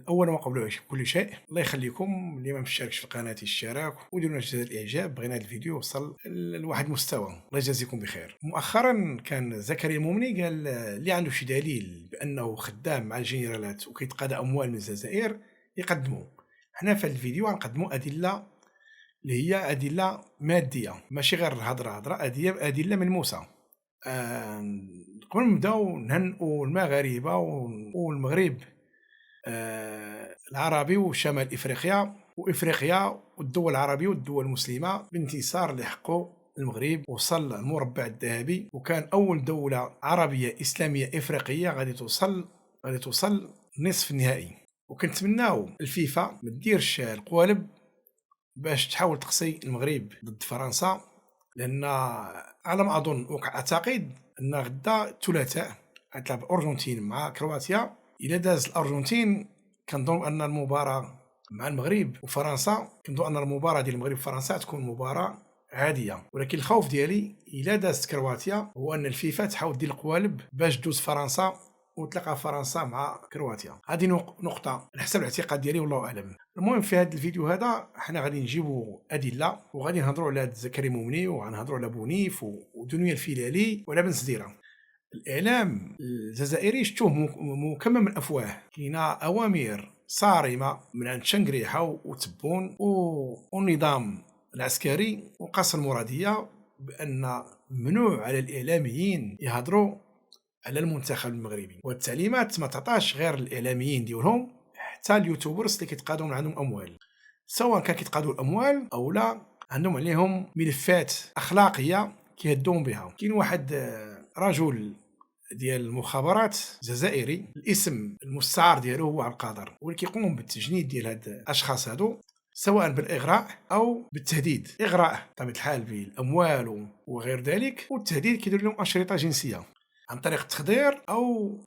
أول وقبل كل شيء، الله يخليكم اللي ما مشاركش في القناة الاشتراك وديروا لنا جزء الإعجاب. بغينا هذا الفيديو يوصل لواحد مستوى، الله يجازيكم بخير. مؤخرا كان زكريا المومني قال اللي عنده شي دليل بأنه خدام مع الجنرالات وكيتقاضى أموال من الجزائر يقدموا. حنا في هذا الفيديو غنقدموا أدلة اللي هي أدلة مادية، ماشي غير هضرة، أدلة ملموسة. قبل ما نبداو نهنئوا المغاربة والمغرب العربي وشمال افريقيا وافريقيا والدول العربيه والدول المسلمه بانتصار اللي حققوا المغرب، وصل المربع الذهبي وكان اول دوله عربيه اسلاميه افريقيه غادي توصل نصف النهائي. وكنتمناو الفيفا ما ديرش القوالب باش تحاول تقصي المغرب ضد فرنسا، لان على ما اظن اعتقد ان غدا الثلاثاء غتلعب الارجنتين مع كرواتيا. الى داز الارجنتين كنظن ان المباراه مع المغرب وفرنسا، كنظن ان المباراه ديال المغرب وفرنسا تكون مباراه عاديه، ولكن الخوف ديالي الى دازت كرواتيا هو ان الفيفا تحاول دير القوالب باش دوز فرنسا وتلقى فرنسا مع كرواتيا. هذه نقطه على حسب الاعتقاد ديالي والله اعلم. المهم في هذا الفيديو هذا حنا غادي نجيبوا ادله وغادي نهضروا على زكريا مومني وغنهضروا على بونيف ودنيا الفيلالي وعلى بن سديره. الاعلام الجزائري شتوه مكمم من الافواه، كاينه اوامر صارمه من عند شنقريحه وتبون والنظام العسكري وقصر المراديه بان ممنوع على الاعلاميين يهضروا على المنتخب المغربي، والتعليمات ما تعطاش غير الاعلاميين ديالهم، حتى اليوتيوبرز اللي كيتقاضوا من عندهم اموال، سواء كان كيتقاضوا الاموال او لا عندهم عليهم ملفات اخلاقيه كيهدون بها. كاين واحد رجل ديال المخابرات جزائري، الاسم المستعار ديالو هو عبد القادر، واللي كيقوم بالتجنيد ديال هاد الاشخاص هادو سواء بالاغراء او بالتهديد. اغراء بطبيعه الحال بالاموال وغير ذلك، والتهديد كيدير لهم اشرطه جنسيه عن طريق التخدير او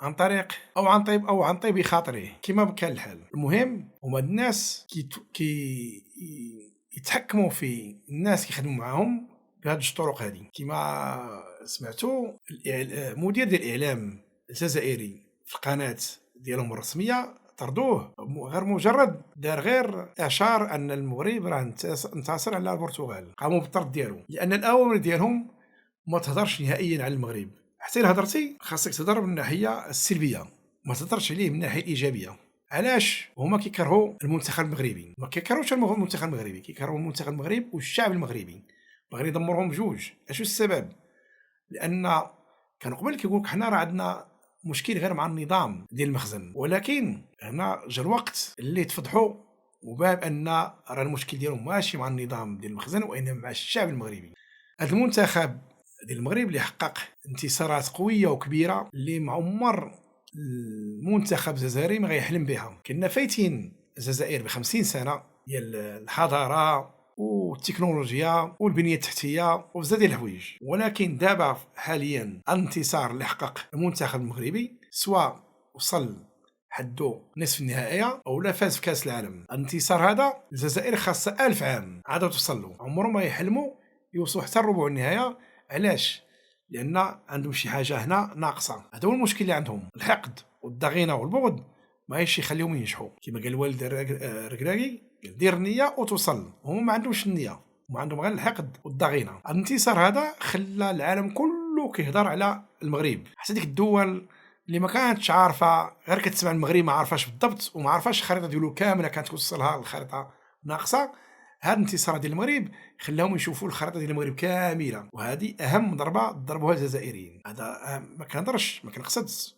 عن طيب خاطره كما كان الحال. المهم هما الناس يتحكموا في الناس كيخدموا معاهم بهذه الطرق هذه. كما سمعتوا مدير ديال الاعلام الجزائري في القناه ديالهم الرسميه طردوه، غير مجرد دار غير اشار ان المغرب راه انتصر على البرتغال، قاموا بالطرد ديالو لان الاوامر ديالهم ما تهضرش نهائيا على المغرب. حتى الا هضرتي خاصك تهضر من الناحيه السلبيه، ما تهضرش عليه من الناحيه الايجابيه. علاش؟ هما كيكرهوا المنتخب المغربي، ما كيكرهوش المنتخب المغربي، كيكرهوا المنتخب المغربي والشعب المغربي، باغي يدمرهم بجوج. اشو السبب؟ لان كانوا قبل كيقول لك حنا راه عندنا مشكل غير مع النظام ديال المخزن، ولكن هنا جا الوقت اللي تفضحوا وباب ان راه المشكل ديالهم ماشي مع النظام ديال المخزن وانما مع الشعب المغربي. هذا المنتخب ديال المغرب اللي حقق انتصارات قويه وكبيره اللي مع عمر المنتخب الجزائري ما غيحلم بها. كنا فايتين الجزائر ب50 سنه ديال الحضاره والتكنولوجيا والبنيه التحتيه وبزاف ديال الحوايج، ولكن دابا حاليا الانتصار اللي حقق المنتخب المغربي سواء وصل حدو نصف النهائيه او لا فاز في كاس العالم، الانتصار هذا الجزائر خاصه 1000 عام عاد توصل له. عمرهم ما يحلموا يوصلوا حتى ربع النهايه. علاش؟ لان عندهم شي حاجه هنا ناقصه. هذا هو المشكل اللي عندهم، الحقد والضغينه والبغض ما يخليهم ينجحوا. كما قال الوالد الركراكي دير النيه وتوصل، هما ما عندهمش النيه، هما عندهم غير الحقد والضغينه. الانتصار هذا خلى العالم كله كيهضر على المغرب، حتى ديك الدول اللي ما كانتش عارفه غير كتسمع المغرب ما عارفاش بالضبط وما عارفاش الخريطه ديالو كامله، كانت توصلها الخريطه ناقصه. هذا الانتصار ديال المغرب خلاهم يشوفوا الخريطه ديال المغرب كامله، وهذه اهم ضربه ضربوها الجزائريين. هذا ما كنهضرش، ما كنقصدش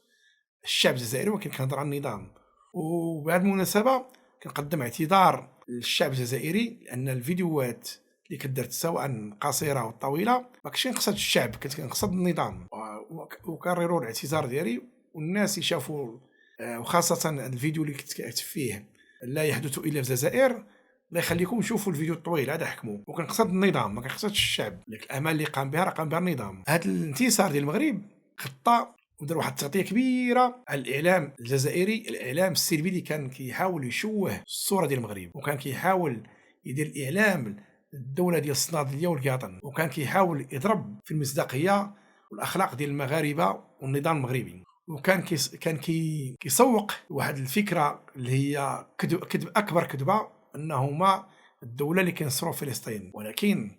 الشعب الجزائري، ولكن كنهضر عن النظام. وبهذه المناسبه كنقدم اعتذار للشعب الجزائري لان الفيديوهات اللي كدرت سواء قصيره وطويله ما كنتش نقصد الشعب، كنت كنقصد النظام. وكرروا الاعتذار ديالي والناس يشافوا، وخاصه الفيديو اللي كنت كاتب فيه لا يحدث الا في الجزائر. الله يخليكم شوفوا الفيديو الطويل هذا حكموا، وكنقصد النظام ما كنقصدش الشعب. لك الاعمال اللي قام بها راه قام بها النظام. هذا الانتصار ديال المغرب خطا ودار واحد التغطيه كبيره على الاعلام الجزائري، الاعلام السلبي اللي كان كيحاول يشوه الصوره ديال المغرب، وكان كيحاول يدير الاعلام الدوله ديال الصنادليه والقاطن، وكان كيحاول يضرب في المصداقيه والاخلاق ديال المغاربه والنظام المغربي. وكان كيسوّق واحد الفكرة اللي هي كذب أكبر كذبة، أنه هُما الدولة اللي كينصروا فلسطين، ولكن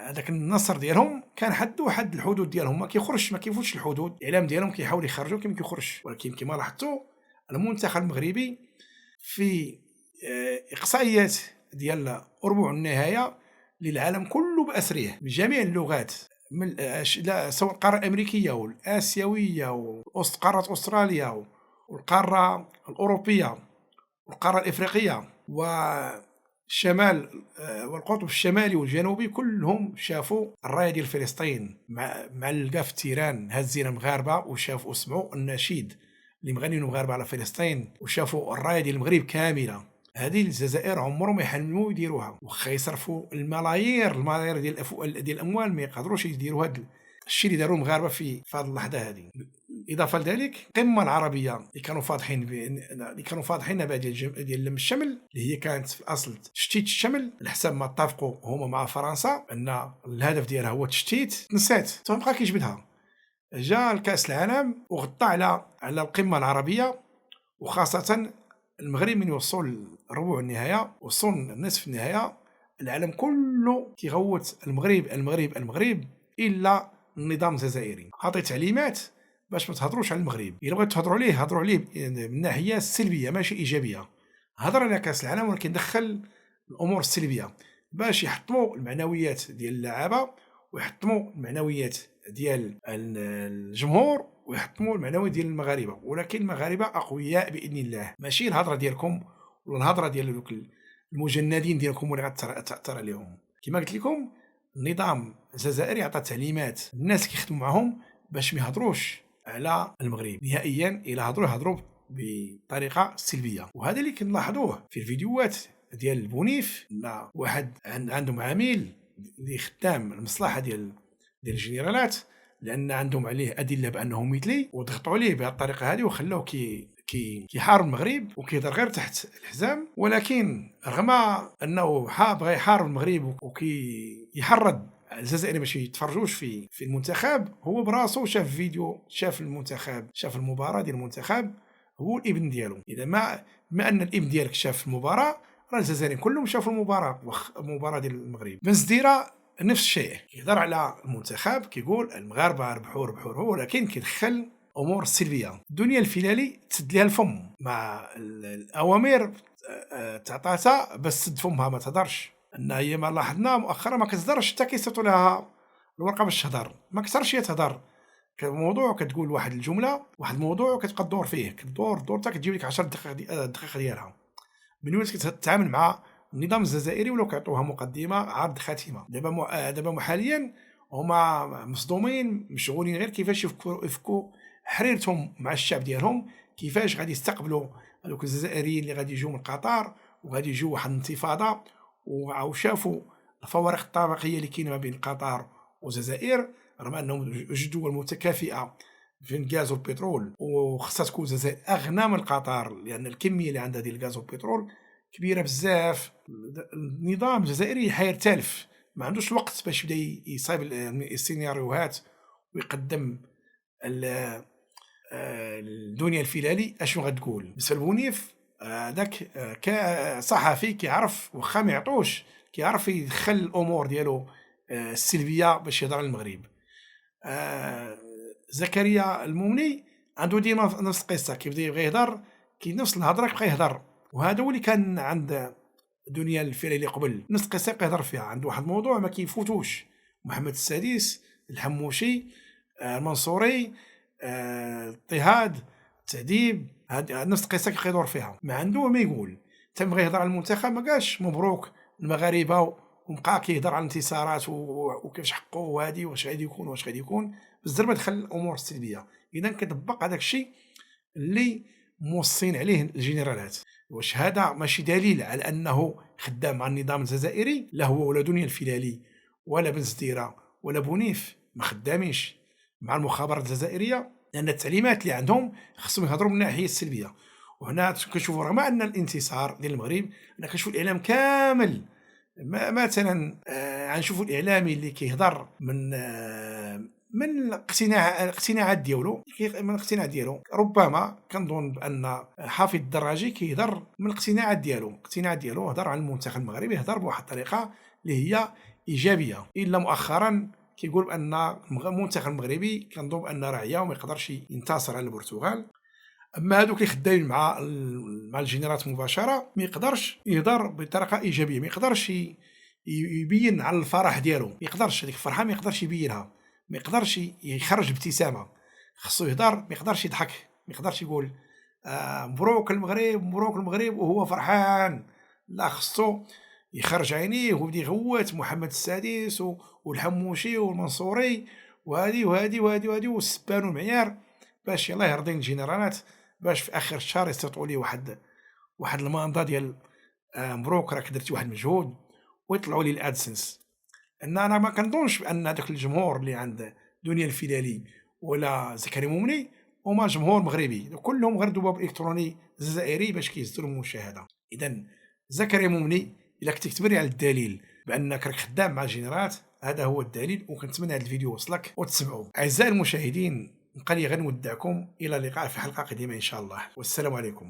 هذاك النصر ديالهم كان حد الحدود ديالهم، ما كيفوتش الحدود، الإعلام ديالهم كيحاول يخرّجوا ما كيخرجش، ولكن كما لاحظتوا المنتخب المغربي في إقصائيات ديال ربع النهاية للعالم كله بأسريه بجميع اللغات، من لا سواء القارة الأمريكية والآسيوية ووسط قارة أستراليا والقارة الأوروبية والقارة الإفريقية والشمال، والقطب الشمالي والجنوبي، كلهم شافوا الراية ديال فلسطين مع القا في التيران هازين مغاربة، وشافوا وسمعوا النشيد اللي مغنيين المغاربة على فلسطين، وشافوا الراية ديال المغرب كاملة. هذه الجزائر عمرهم ما يحلموا يديروها، واخا يصرفوا الملايير ديال الاموال، ما يقدروش يديروا هذا الشيء اللي داروا المغاربه في هذه اللحظه هذه. اضافه لذلك القمه العربيه اللي كانوا فاضحين بها ديال لم الشمل، اللي هي كانت في الاصل تشتيت الشمل على حساب ما اتفقوا هما مع فرنسا ان الهدف ديالها هو تشتيت، نسات تبقى كيجبدها. جاء الكاس العالم وغطى على القمه العربيه، وخاصه المغرب من يوصل ربع النهايه، وصل نصف النهايه، العالم كله كيغوت المغرب المغرب المغرب، الا النظام الجزائري عطي تعليمات باش ما تهضروش على المغرب، الا بغيتوا تهضروا عليه هضروا عليه من الناحيه السلبيه ماشي ايجابيه. هضر على كاس العالم ولكن دخل الامور السلبيه باش يحطموا المعنويات ديال اللعابه، ويحطموا المعنويات ديال الجمهور، ويحطموا المعنويات ديال المغاربه. ولكن المغاربه اقوياء باذن الله، ماشي الهضره ديالكم ولا الهضره ديال دوك المجندين ديالكم اللي غتاثر عليهم. كما قلت لكم النظام الجزائري عطى تعليمات الناس كيخدموا معهم باش ما يهضروش على المغرب نهائيا، الا يهضروا بطريقه سلبيه. وهذا اللي كنلاحظوه في الفيديوهات ديال بونيف، ان واحد عندهم عميل اللي خدام المصلحه ديال الجنرالات، لان عندهم عليه ادله بانه مثلي، وضغطوا عليه بهذه الطريقه هذه وخلاوه كيحارب المغرب وكيهضر غير تحت الحزام. ولكن رغم انه بغى يحارب المغرب وكيحرض الجزائري باش يتفرجوش في المنتخب، هو براسو شاف فيديو، شاف المنتخب، شاف المباراه ديال المنتخب، هو الابن ديالو. اذا ما ان الابن ديالك شاف المباراه، راه الجزائريين كلهم شافوا المباراه ديال المغرب. بن زديره نفس الشيء، كيهضر على المنتخب كيقول المغاربه ربحوا، ولكن كيدخل امور سلبيه. الدنيا الفلالي تسد لها الفم مع الاوامر تعطاتها بس تسد فمها ما تهضرش. ان هي ما لاحظنا مؤخرا ما كتهضرش حتى كيصيفطوا لها الورقه باش تهضر، ما كثرش هي تهضر. كموضوع كتقول واحد الجمله، واحد الموضوع، وكتبقى تدور فيه، كدور حتى كتجيب لك 10 دقائق ديالها. من وين كتتعامل مع النظام الجزائري ولو كيعطوها مقدمه عرض خاتمه. دابا حاليا هما مصدومين، مشغولين غير كيفاش يفكوا حريرتهم مع الشعب ديالهم، كيفاش غادي يستقبلوا هذوك الجزائريين اللي غادي يجوا من قطر، وغادي يجوا واحد الانتفاضه. وشافوا الفوارق الطبقيه اللي كاينه ما بين قطر والجزائر، رغم انهم جوج دول متكافئه في الغاز والبترول، وخصها تكون الجزائر اغنى من قطر لان الكميه اللي عندها ديال الغاز والبترول كبيره بزاف. النظام الجزائري حير تالف، ما عندوش الوقت باش يبدا يصايب السيناريوهات ويقدم الدنيا الفلالي اشنو غتقول. بالنسبه لبونيف داك كصحفي كيعرف واخا ما يعطوش، كيعرف يدخل الامور ديالو السلبيه باش يهضر على المغرب. زكريا المومني عنده ديما نفس القصه، كيبدا يبغي يهضر كي نفس الهضره كيبقى يهضر، وهذا هو اللي كان عند الدنيا الفلالي قبل، نفس القصه كيهضر فيها. عنده واحد الموضوع ما كيفوتوش، محمد السادس، الحموشي، المنصوري، الاضطهاد، التعذيب، نفس القصه كيدور فيها. ما عنده ما يقول. تبغي يهضر على المنتخب ما قالش مبروك المغاربه، وبقى كيهضر على الانتصارات وكيفاش حقوا وهادي واش غادي يكون واش غادي يكون، بزاف ما دخل الامور السلبيه. اذا كيطبق هذاك الشيء اللي موصين عليه الجنرالات. واش هذا ماشي دليل على انه خدام مع النظام الجزائري؟ لا هو ولا دنيا الفلالي ولا بن زديره ولا بونيف ما خدامينش مع المخابرات الجزائريه، لان التعليمات اللي عندهم خصهم يهضروا من الناحيه السلبيه. وهنا كنشوفوا رغم ان الانتصار ديال المغرب، انا كنشوف الاعلام كامل مثلا غنشوفوا الاعلامي اللي كيهضر من من الاقتناعات ديالو، من الاقتناع ديالو. ربما كنظن بان حافظ الدراجي كيهضر من الاقتناعات ديالو هضر على المنتخب المغربي، هضر بواحد الطريقه اللي هي ايجابيه، الا مؤخرا كيقول بان المنتخب المغربي كنظن بان راه وما يقدرش ينتصر على البرتغال. اما هذوك اللي خدامين مع الجنرالات مباشره ما يقدرش يهضر بطريقه ايجابيه، ما يقدرش يبين على الفرح ديالو، ما يقدرش هذيك الفرحه ما يقدرش يبينها، ما يقدرش يخرج ابتسامه، خصو يهضر، ما يقدرش يضحك، ما يقدرش يقول مبروك المغرب مبروك المغرب وهو فرحان، لا خصو يخرج عينيه ويبدا يغوت محمد السادس والحموشي والمنصوري وهادي والسبان والمعيار، باش يلاه يرضي الجنرالات، باش في اخر الشهر يستطيعوا ليه واحد الماندا ديال مبروك راك درتي واحد المجهود، ويطلعوا لي الادسنس. ان انا ما كنظنش بان هذاك الجمهور اللي عند دنيا الفيلالي ولا زكريا مومني هما جمهور مغربي، كلهم غير ذباب الكتروني جزائري باش كيزيدوا المشاهده. اذا زكريا مومني الا كنت تكتب لي على الدليل بانك راك خدام مع الجنرالات، هذا هو الدليل، وكنتمنى هذا الفيديو وصلك وتسمعوا. اعزائي المشاهدين، نبقى لي غير نودعكم الى اللقاء في حلقه قادمه ان شاء الله، والسلام عليكم.